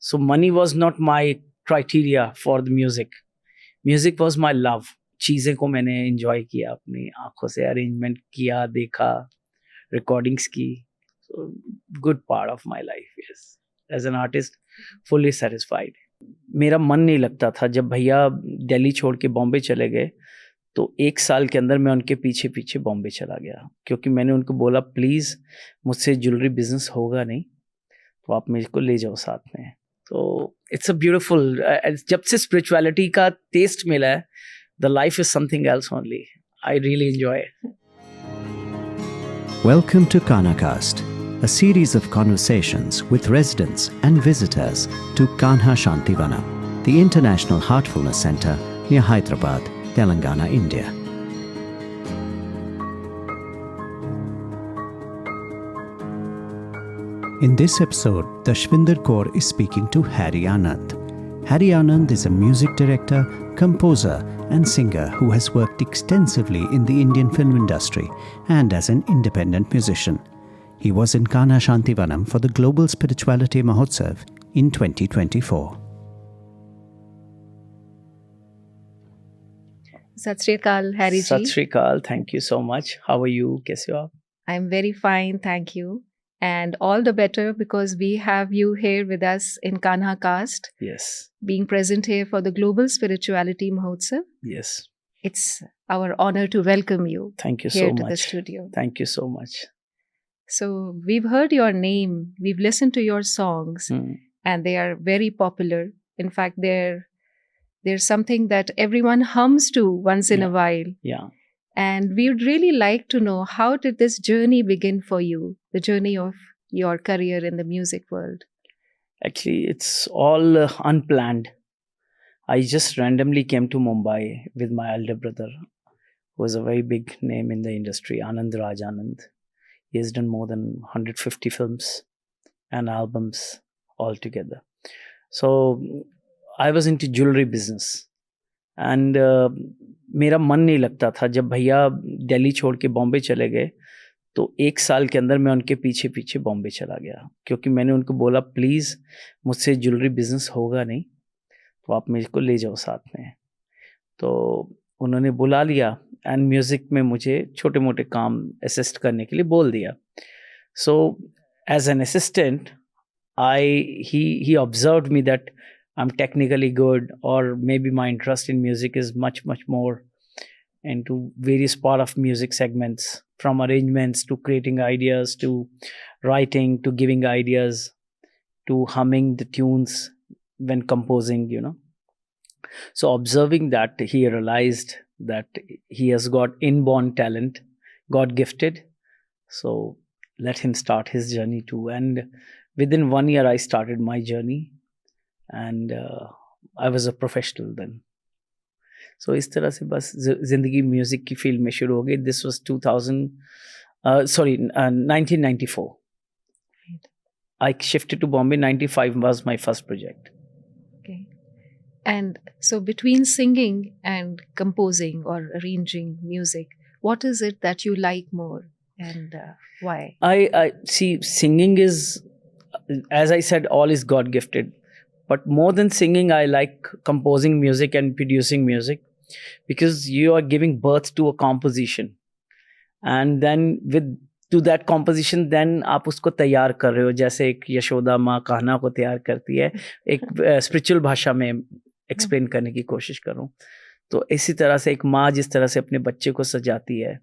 So money was not my criteria for the music. Music was my love. चीज़ें को मैंने enjoy किया, अपनी आँखों से arrangement किया, देखा, recordings की. So good part of my life, yes. As an artist, fully satisfied. मेरा मन नहीं लगता था जब भैया दिल्ली छोड़ के बॉम्बे चले गए, तो 1 साल के अंदर मैं उनके पीछे पीछे बॉम्बे चला गया, क्योंकि मैंने उनको बोला प्लीज़ मुझसे ज्वेलरी बिजनेस होगा नहीं, तो आप मेरे को ले जाओ साथ में. तो इट्स अ ब्यूटीफुल, जब से स्पिरिचुअलिटी का टेस्ट मिला है, the life is something else only. I really enjoy. Welcome to KanaCast, a series of conversations with residents and visitors to Kanha Shantivanam, the International Heartfulness Center near Hyderabad, Telangana, India. In this episode, Dashwinder Kaur is speaking to Harry Anand. Harry Anand is a music director, composer and singer who has worked extensively in the Indian film industry and as an independent musician. He was in Kanha Shantivanam for the Global Spirituality Mahotsav in 2024. Sat Shri Akal, Harry ji. Sat Shri Akal, thank you so much. How are you? कैसे हो आप? I'm very fine, thank you. And all the better because we have you here with us in Kanha Cast, Yes, being present here for the Global Spirituality Mahotsav. yes. It's our honor to welcome you Thank you here so to the much. studio. Thank you so much. So we've heard your name, we've listened to your songs, and they are very popular. In fact, there's something that everyone hums to once in a while. Yeah. And we would really like to know, how did this journey begin for you, the journey of your career in the music world? Actually, it's all unplanned. I just randomly came to Mumbai with my elder brother, who was a very big name in the industry, Anand Raj Anand. He has done more than 150 films and albums altogether. So I was into jewelry business. And मेरा मन नहीं लगता था जब भैया दिल्ली छोड़ के बॉम्बे चले गए, तो 1 साल के अंदर मैं उनके पीछे पीछे बॉम्बे चला गया, क्योंकि मैंने उनको बोला प्लीज़ मुझसे ज्वेलरी बिजनेस होगा नहीं, तो आप मेरे को ले जाओ साथ में. तो उन्होंने बुला लिया एंड म्यूज़िक में मुझे छोटे मोटे काम असिस्ट करने के लिए बोल दिया. So as an assistant he observed me that I'm technically good, or maybe my interest in music is much more into various part of music segments, from arrangements to creating ideas to writing to giving ideas to humming the tunes when composing, you know. So observing that, he realized that he has got inborn talent, God gifted. So let him start his journey too. And within 1 year I started my journey. And I was a professional then. So इस तरह से बस ज़िंदगी music की field में शुरू हो गई. This was 1994. I shifted to Bombay. 95 was my first project. Okay. And so between singing and composing or arranging music, what is it that you like more, and why? I see, singing is, as I said, all is God gifted. But more than singing, I like composing music and producing music, because you are giving birth to a composition, and then to that composition, then आप उसको तैयार कर रहे हो, जैसे एक यशोदा माँ कान्हा को तैयार करती है, एक स्पिरिचुअल भाषा में एक्सप्लेन करने की कोशिश करूँ. तो इसी तरह से एक माँ जिस तरह से अपने बच्चे को सजाती है,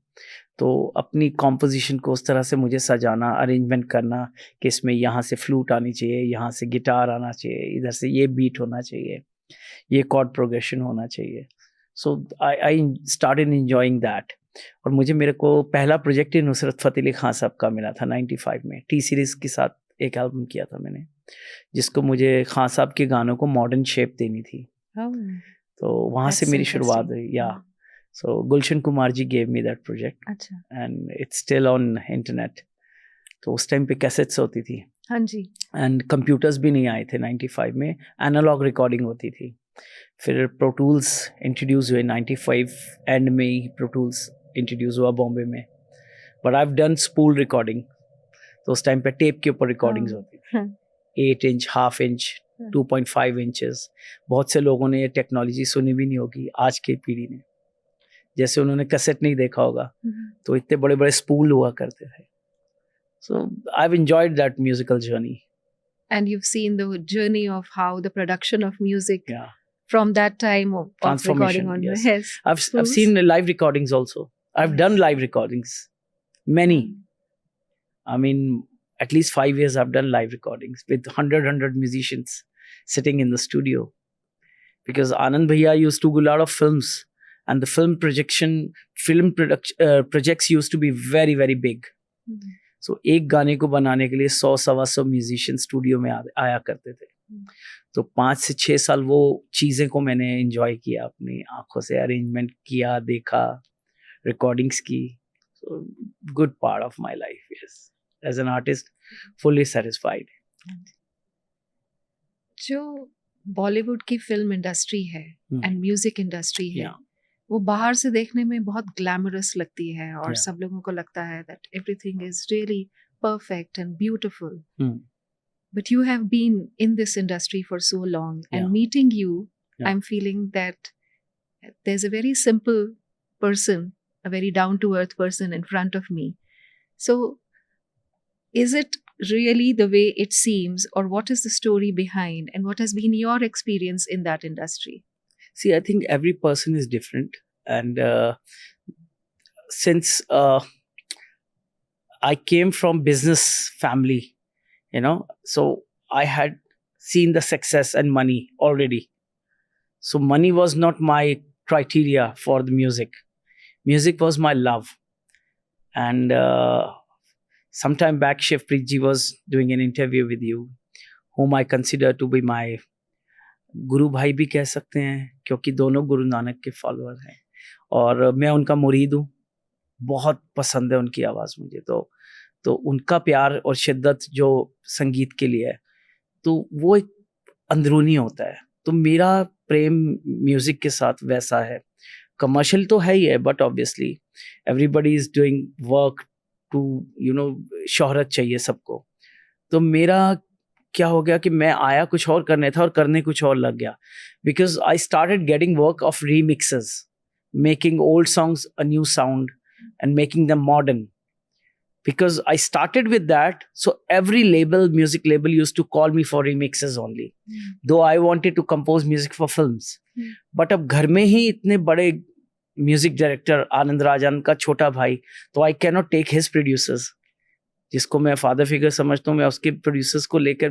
तो अपनी कॉम्पोजिशन को उस तरह से मुझे सजाना, अरेंजमेंट करना कि इसमें यहाँ से फ्लूट आनी चाहिए, यहाँ से गिटार आना चाहिए, इधर से ये बीट होना चाहिए, ये कॉर्ड प्रोग्रेशन होना चाहिए. सो आई स्टार्टेड एंजॉयिंग दैट. और मेरे को पहला प्रोजेक्ट ही नुसरत फ़तेह अली खान साहब का मिला था 95 में. टी सीरीज़ के साथ एक एल्बम किया था मैंने, जिसको मुझे खान साहब के गानों को मॉडर्न शेप देनी थी. तो वहाँ से मेरी शुरुआत हुई. या So Gulshan Kumar ji gave me that project. अच्छा. And it's still on internet. तो उस टाइम पे कैसेट्स होती थी. हाँ जी. एंड कंप्यूटर्स भी नहीं आए थे 95 में, एनालॉग रिकॉर्डिंग होती थी. फिर प्रो टूल्स इंट्रोड्यूस हुए 95 एंड में ही. प्रो टूल्स इंट्रोड्यूस हुआ बॉम्बे में. But I have done spool recording. तो उस टाइम पे टेप के ऊपर रिकॉर्डिंग्स होती थी, 8 इंच, हाफ इंच, 2.5 इंचेस. बहुत से लोगों ने ये टेक्नोलॉजी सुनी भी नहीं होगी आज की पीढ़ी ने. जैसे उन्होंने कैसेट नहीं देखा होगा, तो इतने बड़े बड़े स्पूल हुआ करते थे. So I've enjoyed that musical journey. And you've seen the journey of how the production of music Yeah. from that time of Transformation, recording on yes. yes. I've seen live recordings also. I've done live recordings. Many. I mean, at least 5 years I've done live recordings with 100 musicians sitting in the studio. Because Anand Bhaiya used to do a lot of films. And the film projects used to be very, very big. So एक गाने को बनाने के लिए 100-125 musician studio में आया करते थे. तो 5 से 6 साल वो चीज़ें को मैंने एंजॉय किया, अपनी आंखों से अरेंजमेंट किया, देखा, रिकॉर्डिंग्स की. So good part of my life, yes. As an artist, fully satisfied. जो बॉलीवुड की फिल्म इंडस्ट्री है एंड म्यूजिक इंडस्ट्री है, वो बाहर से देखने में बहुत ग्लैमरस लगती है और सब लोगों को लगता है that everything is really perfect and beautiful. But you have been in this industry for so long and meeting you, I am feeling that there is a very simple person, a very down to earth person in front of me. So is it really the way it seems, or what is the story behind, and what has been your experience in that industry? See, I think every person is different, and since I came from business family, so I had seen the success and money already. So money was not my criteria for the music. Music was my love. And sometime back, Shivpreet ji was doing an interview with you, whom I consider to be my गुरु भाई भी कह सकते हैं, क्योंकि दोनों गुरु नानक के follower हैं और मैं उनका मुरीद हूँ. बहुत पसंद है उनकी आवाज़ मुझे. तो उनका प्यार और शिद्दत जो संगीत के लिए है, तो वो एक अंदरूनी होता है. तो मेरा प्रेम म्यूज़िक के साथ वैसा है. कमर्शियल तो है ही है, but obviously everybody is doing work to शोहरत चाहिए सबको. तो मेरा क्या हो गया कि मैं आया कुछ और करने था और करने कुछ और लग गया. Because I started getting work of remixes, making old songs a new sound and making them modern. Because I started with that, so every music label used to call me for remixes only. Though I wanted to compose music for films. But अब घर में ही इतने बड़े music director आनंद राजानंद का छोटा भाई, तो I can not take his producers, जिसको मैं फादर फिगर समझता हूँ, मैं उसके प्रोड्यूसर्स को लेकर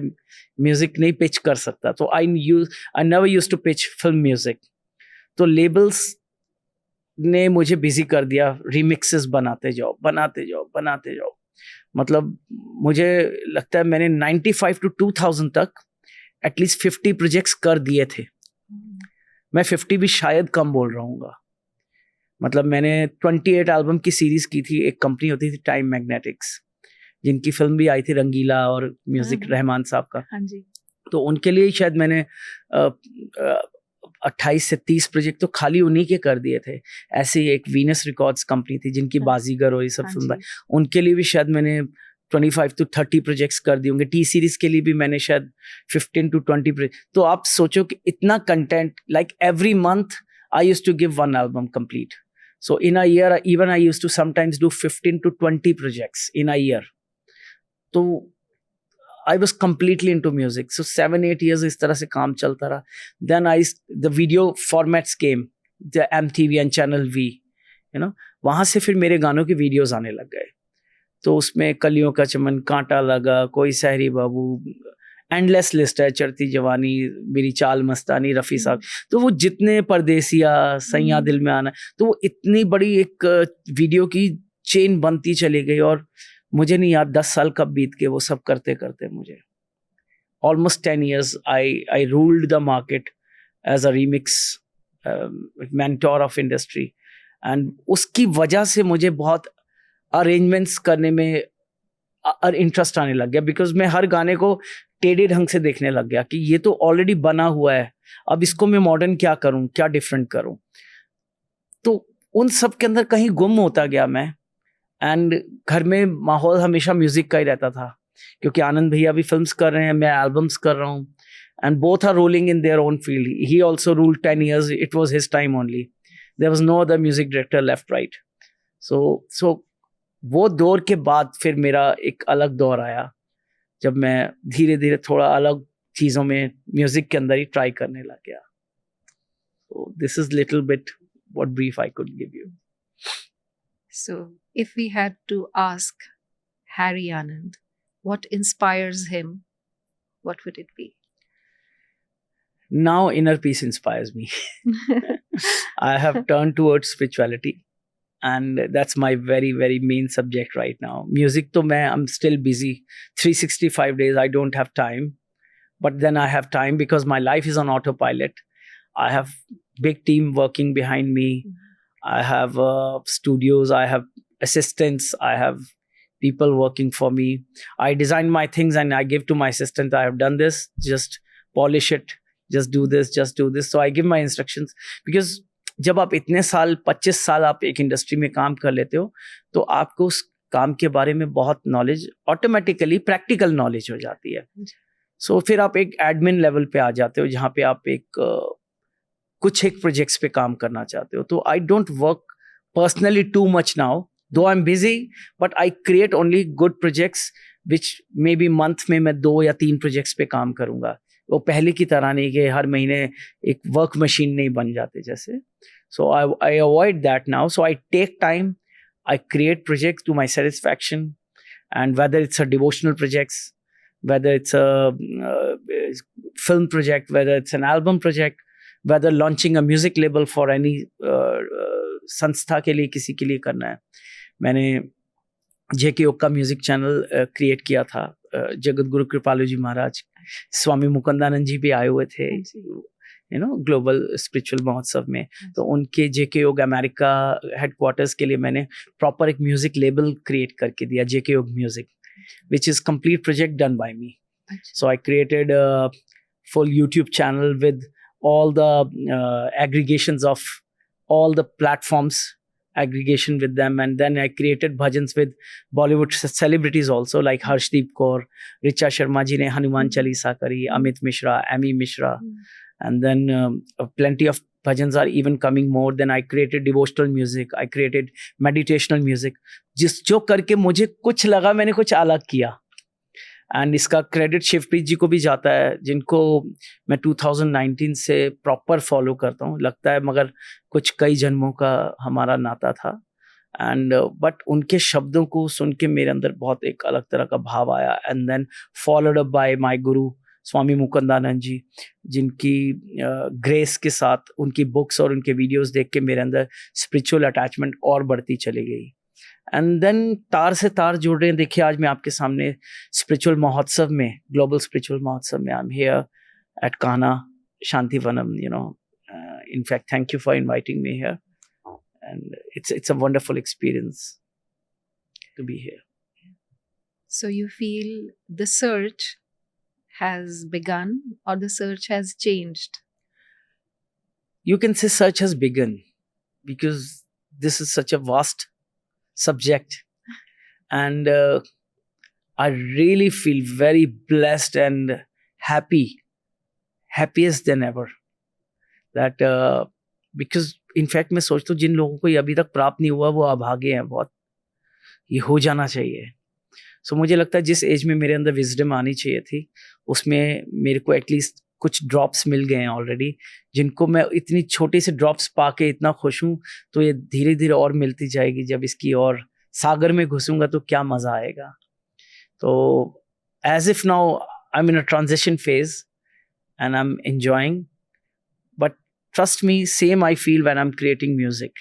म्यूजिक नहीं पिच कर सकता. तो I never used to pitch film music. तो लेबल्स ने मुझे बिजी कर दिया, रीमिक्सेस बनाते जाओ. मतलब मुझे लगता है मैंने 95 to 2000 तक एटलीस्ट 50 प्रोजेक्ट्स कर दिए थे. मैं 50 भी शायद कम बोल रहा हूँ. मतलब मैंने 28 एल्बम की सीरीज की थी. एक कंपनी होती थी टाइम मैग्नेटिक्स, जिनकी फिल्म भी आई थी रंगीला और म्यूजिक रहमान साहब का. हाँ जी. तो उनके लिए शायद मैंने 28 से 30 प्रोजेक्ट तो खाली उन्हीं के कर दिए थे. ऐसे ही एक वीनस रिकॉर्ड्स कंपनी थी जिनकी बाजीगर और ये सब फिल्म, उनके लिए भी शायद मैंने 25 to 30 प्रोजेक्ट्स कर दिए होंगे. टी सीरीज के लिए भी मैंने शायद 15 to 20 प्रोजेक्ट. तो आप सोचो कि इतना content, like every month I used to give 1 album complete. So in a year even I used to sometimes do 15 to 20 projects in a year. तो I was completely into music. So 7-8 years इस तरह से काम चलता रहा. Then the video formats came, the MTV and Channel V, वहाँ से फिर मेरे गानों के वीडियोस आने लग गए. तो उसमें कलियों का चमन, कांटा लगा, कोई सहरी बाबू, एंडलेस लिस्ट है, चढ़ती जवानी, मेरी चाल मस्तानी, रफ़ी साहब. तो वो जितने परदेसिया, सैया दिल में आना, तो वो इतनी बड़ी एक वीडियो की चेन बनती चली गई. और मुझे नहीं याद 10 साल कब बीत के वो सब करते करते मुझे almost 10 years I ruled the market as a remix mentor of industry. And उसकी वजह से मुझे बहुत अरेंजमेंट्स करने में इंटरेस्ट आने लग गया. बिकॉज मैं हर गाने को टेढ़े ढंग से देखने लग गया कि ये तो ऑलरेडी बना हुआ है, अब इसको मैं मॉडर्न क्या करूं, क्या डिफरेंट करूं. तो उन सब के अंदर कहीं गुम होता गया मैं. एंड घर में माहौल हमेशा म्यूजिक का ही रहता था, क्योंकि आनंद भैया भी फिल्म्स कर रहे हैं, मैं एल्बम्स कर रहा हूँ. and both are ruling in their own field. He also ruled 10 years. It was his time only. There was no other music director left, right? So वो दौर के बाद फिर मेरा एक अलग दौर आया, जब मैं धीरे धीरे थोड़ा अलग चीज़ों में म्यूजिक के अंदर ही ट्राई करने लग गया. So this is little bit what brief I could give you. So, if we had to ask Harry Anand what inspires him, what would it be? Now inner peace inspires me. I have turned towards spirituality, and that's my very, very main subject right now. Music to I'm still busy. 365 days, I don't have time. But then I have time because my life is on autopilot. I have big team working behind me. I have studios. I have assistants. I have people working for me. I design my things and I give to my assistant. I have done this. Just polish it. Just do this. Just do this. So I give my instructions because जब आप इतने साल 25 साल आप एक industry में काम कर लेते हो तो आपको उस काम के बारे में बहुत नॉलेज ऑटोमेटिकली प्रैक्टिकल नॉलेज हो जाती है. सो फिर आप एक एडमिन लेवल पे आ जाते हो जहाँ पे आप कुछ एक प्रोजेक्ट्स पे काम करना चाहते हो. तो I don't work personally too much now, though I am busy, but I create only good projects which may be month में मैं 2 या 3 प्रोजेक्ट्स पे काम करूंगा. वो पहले की तरह नहीं कि हर महीने एक वर्क मशीन नहीं बन जाते जैसे. So I avoid that now. So I take time, I create projects to my satisfaction, and whether it's a devotional projects, whether it's a film project, whether it's an album project, whether launching a music label for any संस्था के लिए किसी के लिए करना है. मैंने JKO का म्यूजिक चैनल क्रिएट किया था. जगत गुरु कृपालु जी महाराज, स्वामी मुकुंदानंद जी भी आए हुए थे ग्लोबल स्पिरिचुअल महोत्सव में. तो उनके JKO अमेरिका हेडक्वार्टर्स के लिए मैंने प्रॉपर एक म्यूजिक लेबल क्रिएट करके दिया, JKO music, which is complete project done by me. So I created a full YouTube channel with all the aggregations of all the platforms, aggregation with them, and then I created bhajans with Bollywood celebrities also, like Harshdeep Kaur, Richa Sharma ji ne Hanuman Chalisa kari, Amit Mishra, Amy Mishra, and then plenty of bhajans are even coming more. Then I created devotional music, I created meditational music. जो करके मुझे कुछ लगा मैंने कुछ अलग किया. And इसका क्रेडिट शिवप्रीत जी को भी जाता है, जिनको मैं 2019 से प्रॉपर फॉलो करता हूँ. लगता है मगर कुछ कई जन्मों का हमारा नाता था. एंड बट उनके शब्दों को सुन के मेरे अंदर बहुत एक अलग तरह का भाव आया. And then followed up by my guru Swami Mukundanand जी, जिनकी ग्रेस के साथ उनकी बुक्स और उनके वीडियोस देख के मेरे अंदर स्पिरिचुअल अटैचमेंट और बढ़ती चली गई. एंड देन तार से तार जुड़ रहे हैं. देखिए आज मैं आपके सामने स्पिरिचुअल महोत्सव में, ग्लोबल स्पिरिचुअल महोत्सव में, I am here eight Kanha Shantivanam. In fact, thank you for inviting me here, and it's a wonderful experience to be here. So you feel the search has begun or the search has changed? You can say search has begun because this is such a vast subject, and I really feel very blessed and happiest than ever, that because in fact मैं सोचता हूँ जिन लोगों को ये अभी तक प्राप्त नहीं हुआ वो अभागे हैं बहुत. ये हो जाना चाहिए. सो मुझे लगता है जिस एज में मेरे अंदर विजडम आनी चाहिए थी उसमें मेरे को एटलीस्ट कुछ ड्रॉप्स मिल गए हैं ऑलरेडी, जिनको मैं इतनी छोटी सी ड्रॉप्स पाके इतना खुश हूँ. तो ये धीरे धीरे और मिलती जाएगी. जब इसकी और सागर में घुसूंगा तो क्या मज़ा आएगा. तो as if now I am in a transition phase and I am enjoying, but trust me, same I feel when I am creating music.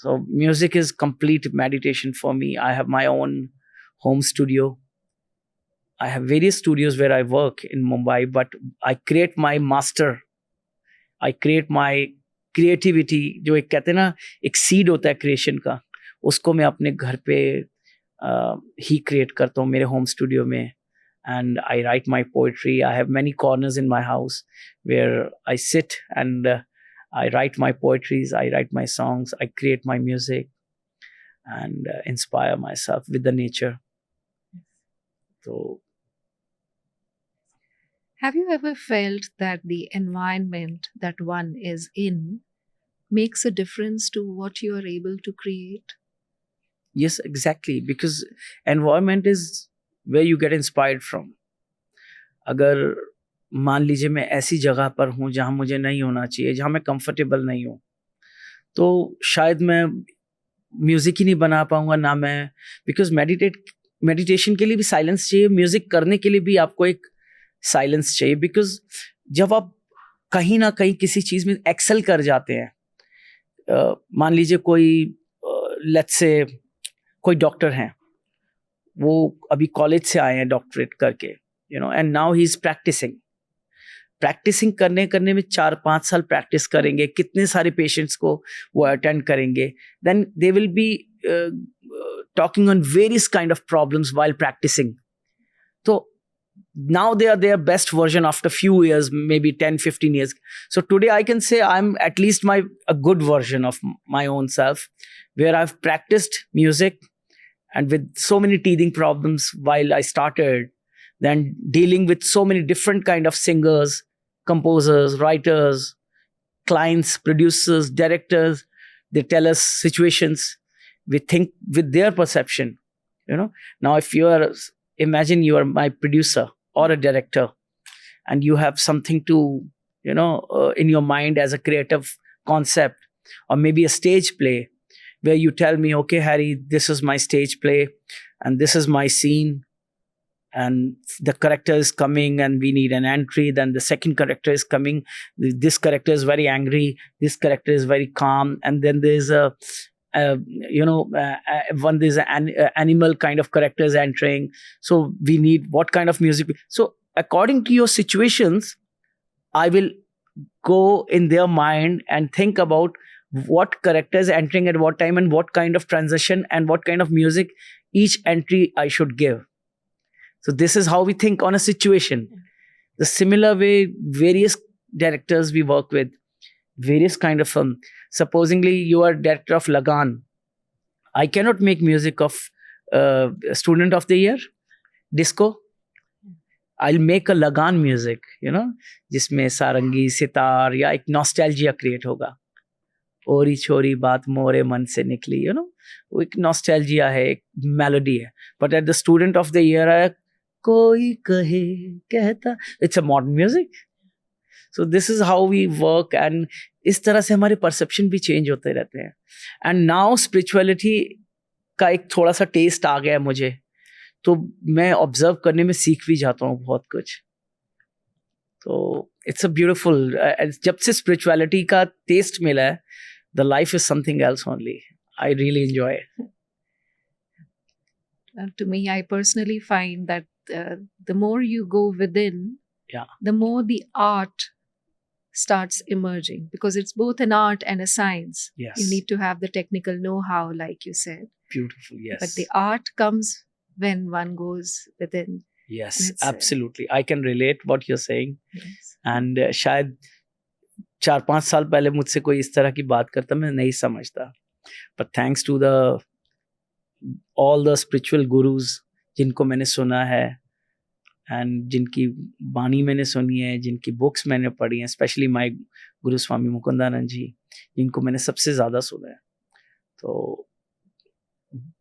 So music is complete meditation for me. I have my own home studio. I have various studios where I work in Mumbai, but I create my master. I create my creativity. जो एक कहते हैं ना एक seed होता है creation का, उसको मैं अपने घर पे ही क्रिएट करता हूँ मेरे होम स्टूडियो में. And I write my poetry. I have many corners in my house where I sit and I write my poetries, I write my songs, I create my music and inspire myself with the nature. So, Have you ever felt that the environment that one is in makes a difference to what you are able to create? Yes, exactly. Because environment is where you get inspired from. अगर मान लीजिए मैं ऐसी जगह पर हूँ जहाँ मुझे नहीं होना चाहिए, जहाँ मैं कंफर्टेबल नहीं हूँ, तो शायद मैं म्यूजिक ही नहीं बना पाऊंगा ना मैं, बिकॉज मेडिटेशन के लिए भी साइलेंस चाहिए, म्यूजिक करने के लिए भी आपको एक साइलेंस चाहिए, बिकॉज जब आप कहीं ना कहीं किसी चीज में एक्सेल कर जाते हैं, मान लीजिए कोई लेट्स से कोई डॉक्टर हैं, वो अभी कॉलेज से आए हैं डॉक्टरेट करके, and now he is practising करने में 4-5 साल प्रैक्टिस करेंगे, कितने सारे पेशेंट्स को वो अटेंड करेंगे, then they will be talking on various kind of problems while practising. तो now they are their best version after few years, maybe 10-15 years. So today I can say I'm at least a good version of my own self, where I've practiced music and with so many teething problems while I started, then dealing with so many different kind of singers, composers, writers, clients, producers, directors. They tell us situations, we think with their perception. Now if imagine you are my producer or a director, and you have something to in your mind as a creative concept, or maybe a stage play where you tell me, okay Harry, this is my stage play and this is my scene, and the character is coming and we need an entry, then the second character is coming, this character is very angry, this character is very calm, and then there's one there's an animal kind of characters entering, so we need what kind of music. So according to your situations, I will go in their mind and think about what characters entering at what time and what kind of transition and what kind of music each entry I should give. So this is how we think on a situation. The similar way, various directors we work with, various kind of supposingly you are director of Lagan, I cannot make music of student of the year disco. I'll make a Lagan music, जिसमें सारंगी सितार या एक nostalgia create होगा, ओरी छोरी बात मोरे मन से निकली, वो एक नॉस्टैल्जिया है, एक मेलोडी है. But at the student of the year है कोई कहे कहता, it's a modern music. So this is how we work, and इस तरह से हमारे परसेप्शन भी चेंज होते रहते हैं. एंड नाउ स्पिरिचुअलिटी का एक थोड़ा सा टेस्ट आ गया है मुझे, तो मैं ऑब्जर्व करने में सीख भी जाता हूँ बहुत कुछ. तो इट्स अ ब्यूटीफुल, जब से स्पिरिचुअलिटी का टेस्ट मिला है, the life is something else only. I really enjoy. To me, I personally find that the more you go within, the more the art starts emerging, because it's both an art and a science. Yes. You need to have the technical know-how, like you said. Beautiful, yes. But the art comes when one goes within. Yes, absolutely. I can relate what you're saying. Yes. And शायद 4-5 साल पहले मुझसे कोई इस तरह की बात करता, मैं नहीं समझता. But thanks to all the spiritual gurus जिनको मैंने सुना है, एंड जिनकी बानी मैंने सुनी है, जिनकी बुक्स मैंने पढ़ी हैं, specially my guru Swami Mukundanand जी, जिनको मैंने सबसे ज़्यादा सुना है, तो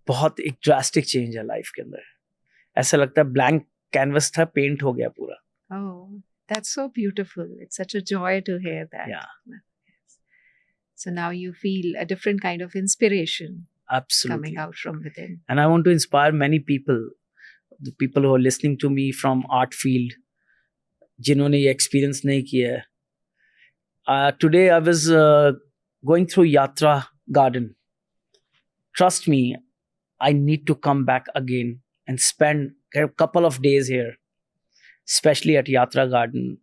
बहुत एक ड्रास्टिक चेंज है लाइफ के अंदर. ऐसा लगता है ब्लैंक कैनवस था, पेंट हो गया पूरा. Oh, that's so beautiful. It's such a joy to hear that. Yeah. Yes. So now you feel a different kind of inspiration. Absolutely. Coming out from within. And I want to inspire many people, the people who are listening to me from art field, जिन्होंने ये experience नहीं किया है. Today I was going through Yatra Garden. Trust me, I need to come back again and spend a couple of days here, especially at Yatra Garden.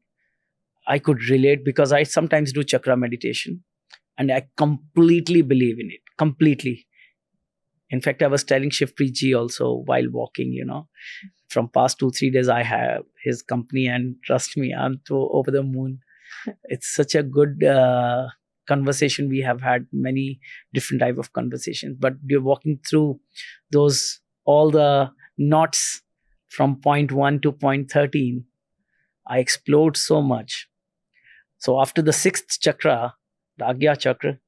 I could relate because I sometimes do chakra meditation, and I completely believe in it. Completely. In fact, I was telling Shivpreet ji also while walking, from past 2-3 days I have his company, and trust me, I'm so over the moon. It's such a good conversation. We have had many different type of conversations, but you're walking through all the knots from point 1 to point 13. I explored so much. So after the 6th chakra, the Agya chakra,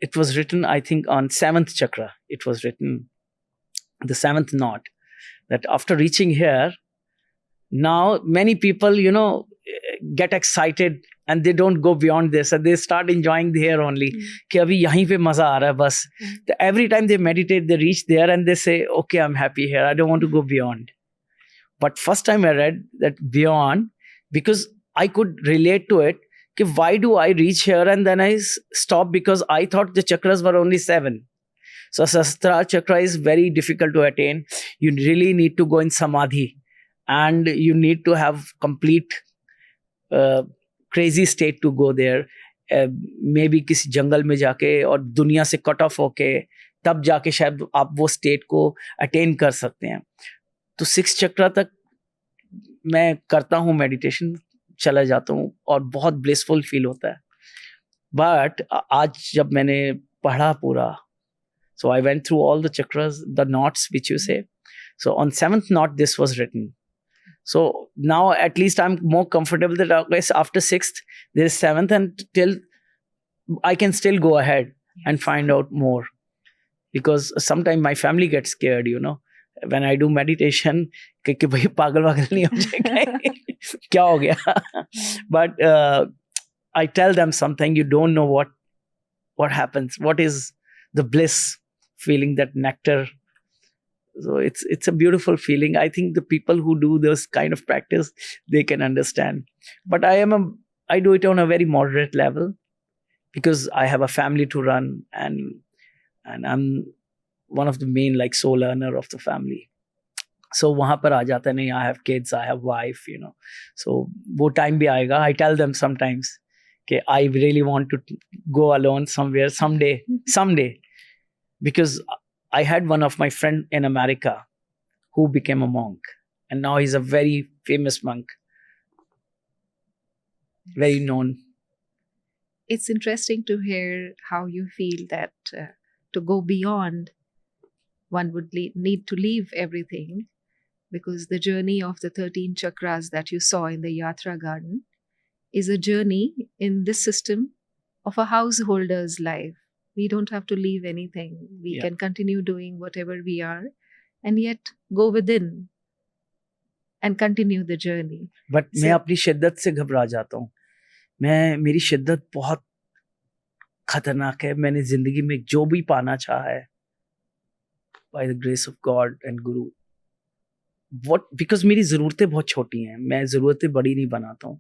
it was written, I think, on 7th chakra. It was written, the 7th knot, that after reaching here, now many people, get excited and they don't go beyond this and they start enjoying here only. कि अभी यहीं पे मजा आ रहा है बस. Every time they meditate, they reach there and they say, okay, I'm happy here. I don't want to go beyond. But first time I read that beyond, because I could relate to it, कि why do I reach here and then I stop, because I thought the chakras were only 7. So Sahasrara chakra is very difficult to attain. You really need to go in samadhi and you need to have complete crazy state to go there. Maybe किसी जंगल में जाके और दुनिया से cut off होके तब जाके शायद आप वो स्टेट को अटेन कर सकते हैं. तो 6 चक्रा तक मैं करता हूँ मेडिटेशन, चला जाता हूँ और बहुत ब्लिसफुल फील होता है. बट आज जब मैंने पढ़ा पूरा, so I went through all the chakras, the knots which you say. So on 7th knot this was written. So now at least I'm more comfortable that after 6th there is 7th, and till I can still go ahead and find out more, because sometimes my family gets scared, when I do meditation, कि भाई पागल वागल नहीं हो जाएगा, क्या हो गया. But I tell them something, you don't know what happens, what is the bliss feeling, that nectar. So it's a beautiful feeling. I think the people who do this kind of practice, they can understand. But I do it on a very moderate level, because I have a family to run, and I'm one of the main soul earner of the family. So वहाँ पर आ जाता नहीं, I have kids, I have wife, So वो time भी आएगा. I tell them sometimes कि I really want to go alone somewhere someday, because I had one of my friend in America who became a monk, and now he's a very famous monk, very known. It's interesting to hear how you feel that to go beyond, one would need to leave everything, because the journey of the 13 chakras that you saw in the Yatra garden is a journey in this system of a householder's life. We don't have to leave anything. We can continue doing whatever we are, and yet go within and continue the journey. But मैं अपनी शिद्दत से घबरा जाता हूँ. मेरी शिद्दत बहुत खतरनाक है. मैंने जिंदगी में जो भी पाना चाहा है, by the grace of God and Guru, because मेरी ज़रूरतें बहुत छोटी हैं. मैं ज़रूरतें बड़ी नहीं बनाता हूँ.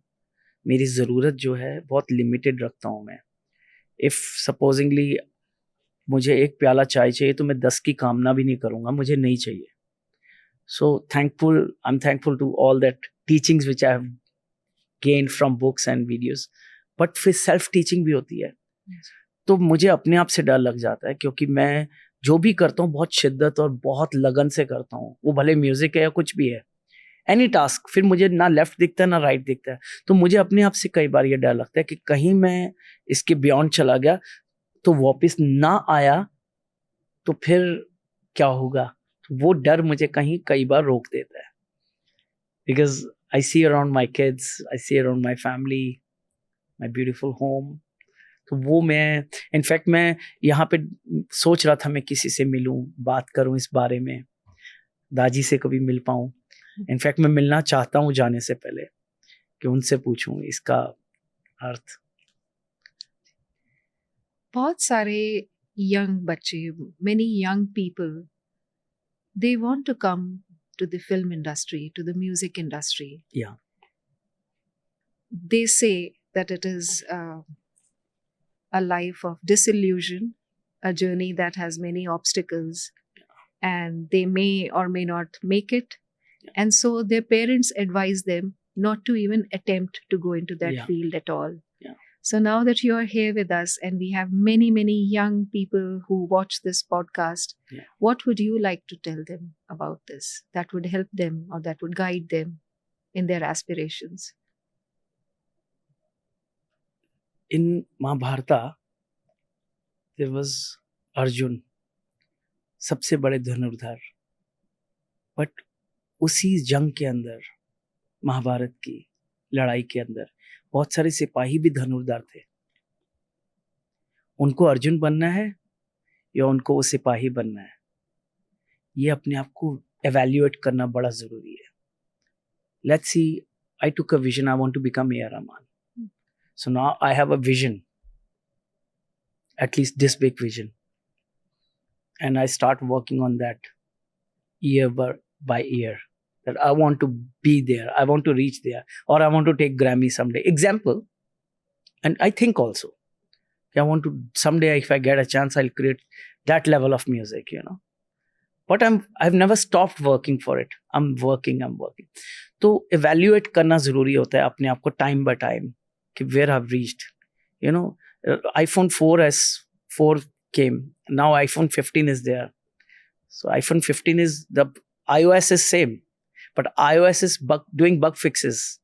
मेरी ज़रूरत जो है बहुत लिमिटेड रखता हूँ मैं. If supposingly मुझे एक प्याला चाय चाहिए तो मैं 10 की कामना भी नहीं करूँगा, मुझे नहीं चाहिए. So I'm thankful to all that teachings which I have gained from books and videos. But फिर self teaching भी होती है. तो मुझे अपने आप से डर लग जाता है, क्योंकि मैं जो भी करता हूँ बहुत शिद्दत और बहुत लगन से करता हूँ. वो भले म्यूजिक है या कुछ भी है, एनी टास्क. फिर मुझे ना लेफ्ट दिखता है ना राइट दिखता है. तो मुझे अपने आप से कई बार ये डर लगता है कि कहीं मैं इसके बियॉन्ड चला गया तो वापस ना आया तो फिर क्या होगा. वो डर मुझे कई बार रोक देता है. Because I see around my kids, I see around my family, my beautiful home. तो वो इनफैक्ट मैं यहाँ पे सोच रहा था मैं किसी से मिलूं, बात करूं इस बारे में, दाजी से कभी मिल पाऊं. इनफैक्ट मैं मिलना चाहता हूं जाने से पहले, कि उनसे पूछूं इसका अर्थ. बहुत सारे यंग बच्चे, many young people, they want to come to the film industry, to the music industry. Yeah. They say that it is a life of disillusion, a journey that has many obstacles, and they may or may not make it. And so their parents advise them not to even attempt to go into that field at all. Yeah. So now that you are here with us, and we have many, many young people who watch this podcast, what would you like to tell them about this that would help them or that would guide them in their aspirations? In Mahabharata, there was Arjun, सबसे बड़े धनुर्धर. But उसी जंग के अंदर महाभारत की लड़ाई के अंदर बहुत सारे सिपाही भी धनुर्धर थे. उनको अर्जुन बनना है या उनको वो सिपाही बनना है, ये अपने आप को evaluate करना बड़ा जरूरी है. Let's see, I took a vision, I want to become A.R. Rahman. So now I have a vision, at least this big vision. And I start working on that year by year. That I want to be there, I want to reach there, or I want to take Grammy someday. Example, and I think also, I want to someday, if I get a chance, I'll create that level of music, you know. But I've never stopped working for it. I'm working. तो evaluate करना जरूरी होता है अपने आप को time by time कि where I've reached. You know, iPhone 4S4 came. Now iPhone 15 is there. So iPhone 15 is the iOS is same, but iOS is doing bug fixes.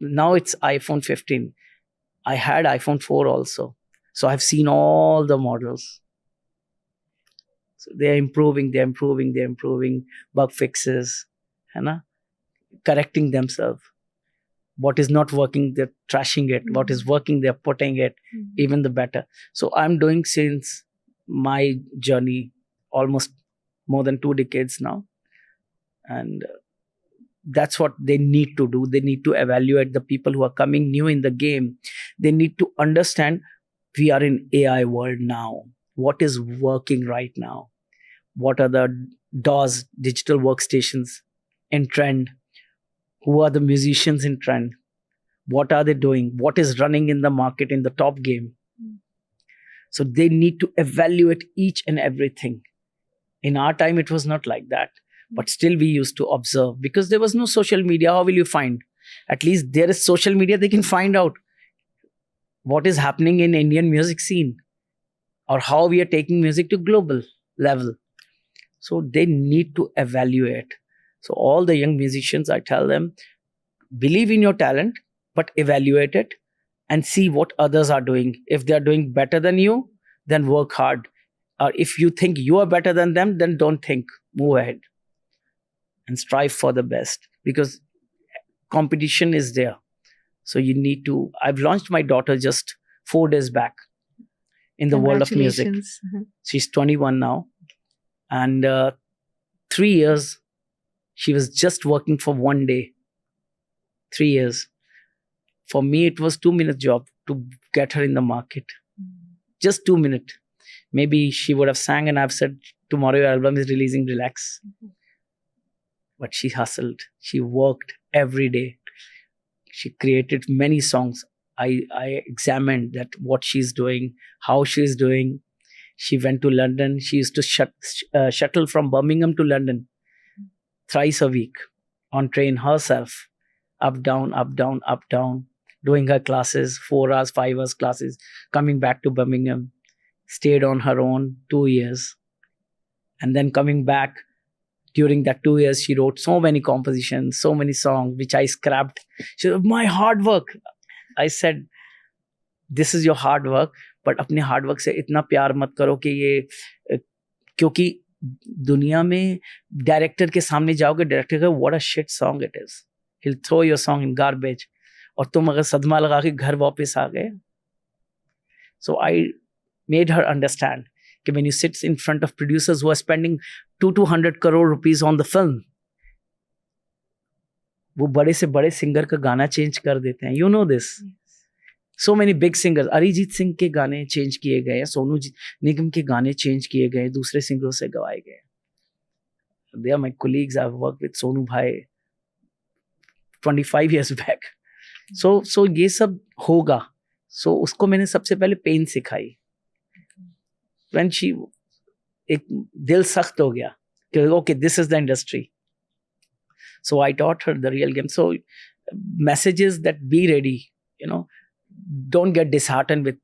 Now it's iPhone 15. I had iPhone 4 also. So I've seen all the models. So they're improving, bug fixes, correcting themselves. What is not working, they're trashing it. What is working, they're putting it even the better. So I'm doing since my journey almost more than 2 decades now. And that's what they need to do. They need to evaluate the people who are coming new in the game. They need to understand we are in AI world now. What is working right now? What are the DAWs, digital workstations, in trend? Who are the musicians in trend? What are they doing? What is running in the market in the top game? So they need to evaluate each and everything. In our time, it was not like that. But still we used to observe because there was no social media. How will you find? At least there is social media. They can find out what is happening in Indian music scene or how we are taking music to global level. So they need to evaluate. So all the young musicians, I tell them, believe in your talent, but evaluate it and see what others are doing. If they are doing better than you, then work hard. Or if you think you are better than them, then don't think, move ahead. And strive for the best because competition is there. So you need to. I've launched my daughter just 4 days back in the world of music. She's 21 now. And 3 years, she was just working for 1 day. 3 years. For me, it was 2-minute job to get her in the market. Just 2 minutes. Maybe she would have sang and I've said, tomorrow your album is releasing, relax. But she hustled. She worked every day. She created many songs. I examined that what she's doing, how she's doing. She went to London. She used to shuttle from Birmingham to London thrice a week on train herself. Up, down, doing her classes, 4 hours, 5 hours classes, coming back to Birmingham. Stayed on her own 2 years. And then coming back, during that 2 years, she wrote so many compositions, so many songs, which I scrapped. She said, my hard work. I said, this is your hard work, but अपने hard work से इतना प्यार मत करो कि ये क्योंकि दुनिया में डायरेक्टर के सामने जाओगे, डायरेक्टर का what a shit song it is. He'll throw your song in garbage. और तुम अगर सदमा लगा के घर वापस आ गए. So I made her understand that when you sit in front of producers who are spending 200 crore rupees on the film, वो बड़े से बड़े सिंगर का गाना चेंज कर देते हैं. You know this. So many big singers. Arijit Singh के गाने चेंज किए गए, सोनू निगम के गाने चेंज किए गए, दूसरे सिंगरों से गवाए गए. They are my colleagues. I've worked with Sonu Bhai 25 years back. So ये सब होगा. So उसको मैंने सबसे पहले पेन सिखाई. When she एक दिल सख्त हो गया कि okay, this is the industry. So I taught her the real game. So messages that be ready, don't get disheartened with,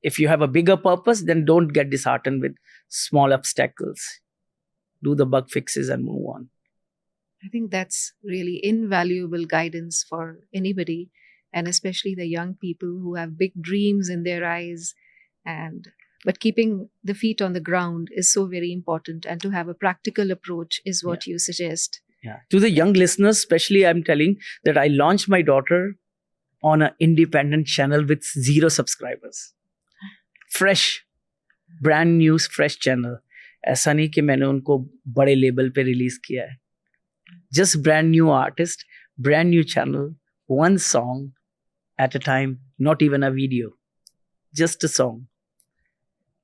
if you have a bigger purpose, then don't get disheartened with small obstacles. Do the bug fixes and move on. I think that's really invaluable guidance for anybody, and especially the young people who have big dreams in their eyes, but keeping the feet on the ground is so very important, and to have a practical approach is what you suggest. Yeah. To the young listeners, especially, I'm telling that I launched my daughter on an independent channel with 0 subscribers. Fresh, brand new, fresh channel. ऐसा नहीं कि मैंने उनको बड़े level पे release किया है. Just brand new artist, brand new channel, one song at a time, not even a video, just a song.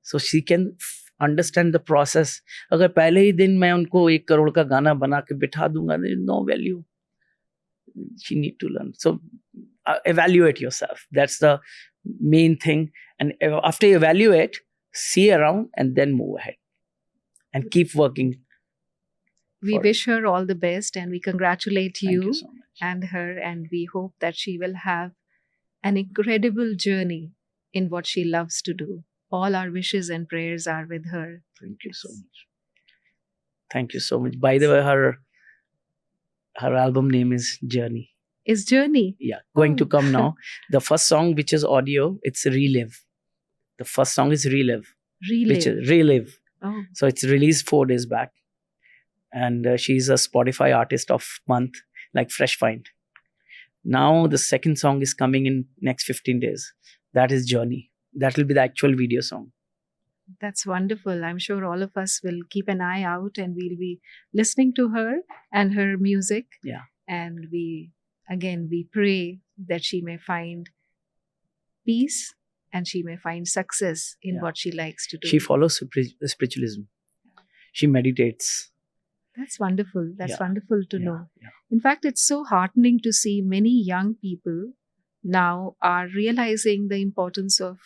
So she can understand the process. अगर पहले ही दिन मैं उनको 1 करोड़ का गाना बना के बिठा दूंगा, there is no value. She need to learn. So evaluate yourself. That's the main thing. And after you evaluate, see around and then move ahead and keep working. We wish her all the best and we congratulate Thank you so much. and her, and we hope that she will have an incredible journey in what she loves to do. All our wishes and prayers are with her. Thank you so much. Thank you so much. By the way, her album name is Journey. Is Journey? Yeah, going to come now. The first song, which is audio, it's Relive. The first song is Relive. Which is Relive. Oh. So it's released 4 days back. And she's a Spotify artist of month, like Fresh Find. Now the second song is coming in next 15 days. That is Journey. That will be the actual video song. That's wonderful. I'm sure all of us will keep an eye out and we'll be listening to her and her music. Yeah. And we pray that she may find peace and she may find success in what she likes to do. She follows spiritualism. She meditates. That's wonderful. That's wonderful to know. Yeah. In fact, it's so heartening to see many young people now are realizing the importance of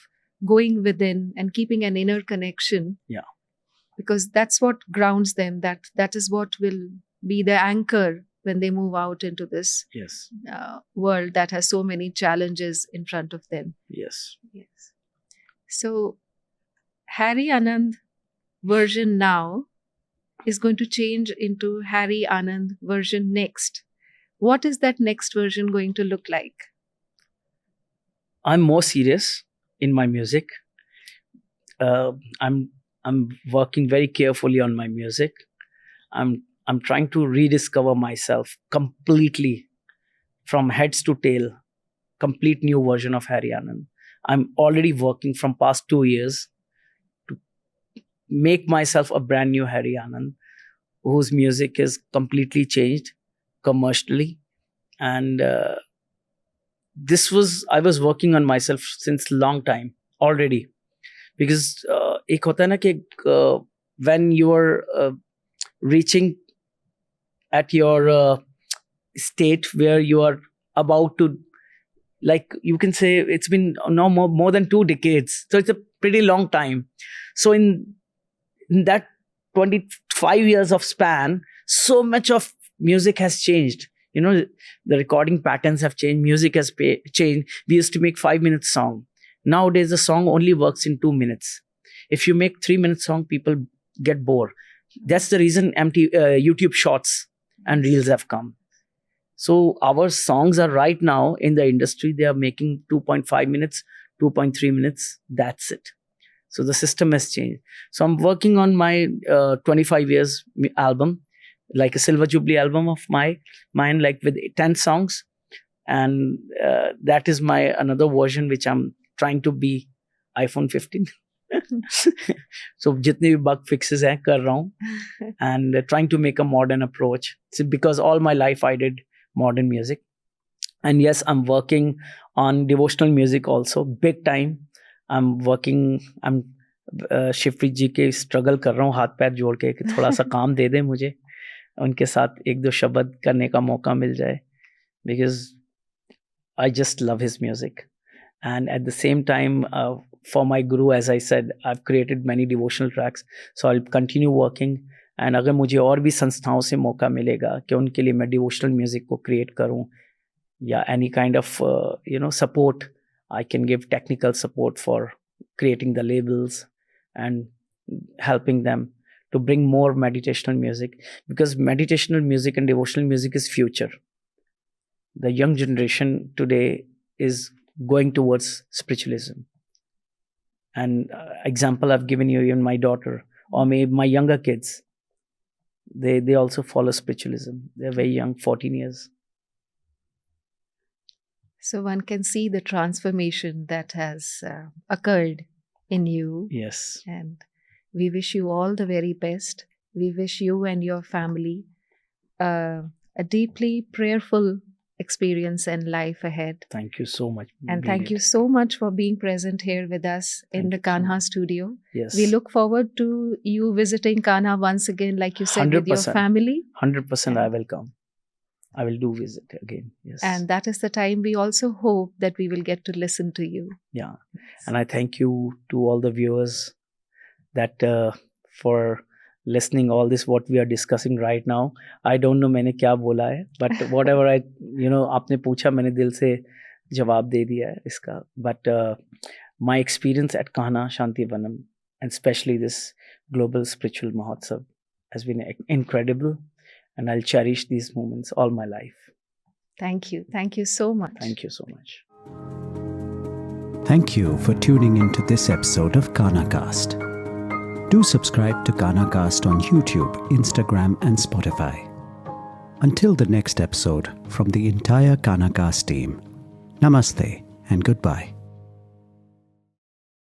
going within and keeping an inner connection. Yeah. Because that's what grounds them. That is what will be the anchor when they move out into this world that has so many challenges in front of them. Yes. So, Harry Anand version now is going to change into Harry Anand version next. What is that next version going to look like? I'm more serious in my music. I'm working very carefully on my music. I'm trying to rediscover myself completely from heads to tail. Complete new version of Harry Anand. I'm already working from past 2 years to make myself a brand new Harry Anand, whose music is completely changed commercially. And I was working on myself since long time already. Because ek hota hai na ki, when you are reaching at your state where you are about to, like you can say it's been now more than 2 decades. So it's a pretty long time. So in that 25 years of span, so much of music has changed. You know, the recording patterns have changed. Music has changed. We used to make 5-minute song. Nowadays, the song only works in 2 minutes. If you make 3-minute song, people get bored. That's the reason YouTube Shorts and Reels have come. So our songs are right now in the industry, they are making 2.5 minutes, 2.3 minutes. That's it. So the system has changed. So I'm working on my 25 years album, like a Silver Jubilee album of mine, like with 10 songs. And that is my another version, which I'm trying to be iPhone 15. So jitne bhi bug fixes hai, kar raha hu. And trying to make a modern approach. So because all my life I did modern music. And yes, I'm working on devotional music also, big time. I'm Shivpreet जी के struggle कर रहा हूँ हाथ पैर जोड़ के कि थोड़ा सा काम दे दें मुझे, उनके साथ 1-2 शब्द करने का मौका मिल जाए, because I just love his music. And at the same time, for my guru, as I said, I've created many devotional tracks, so I'll continue working. And अगर मुझे और भी संस्थाओं से मौका मिलेगा कि उनके लिए मैं devotional music को create करूँ, या any kind of support, I can give technical support for creating the labels and helping them to bring more meditational music, because meditational music and devotional music is future. The young generation today is going towards spiritualism. And example I've given you, even my daughter or maybe my younger kids, They also follow spiritualism. They're very young, 14 years. So one can see the transformation that has occurred in you. Yes. And we wish you all the very best. We wish you and your family a deeply prayerful experience and life ahead. Thank you so much. And thank you so much for being present here with us in the Kanha studio. Yes. We look forward to you visiting Kanha once again, like you said, 100%. with your family. 100% I will come. I will do visit again. Yes. And that is the time we also hope that we will get to listen to you. Yeah. And I thank you to all the viewers that for listening all this what we are discussing right now. I don't know मैंने क्या बोला है, but whatever I आपने पूछा मैंने दिल से जवाब दे दिया है इसका. But my experience at Kanha Shantivanam, and especially this Global Spiritual Mahotsav, has been incredible, and I'll cherish these moments all my life. Thank you. Thank you so much. Thank you so much. Thank you for tuning into this episode of KanaCast. Do subscribe to KanaCast on YouTube, Instagram, and Spotify. Until the next episode, from the entire KanaCast team, namaste and goodbye.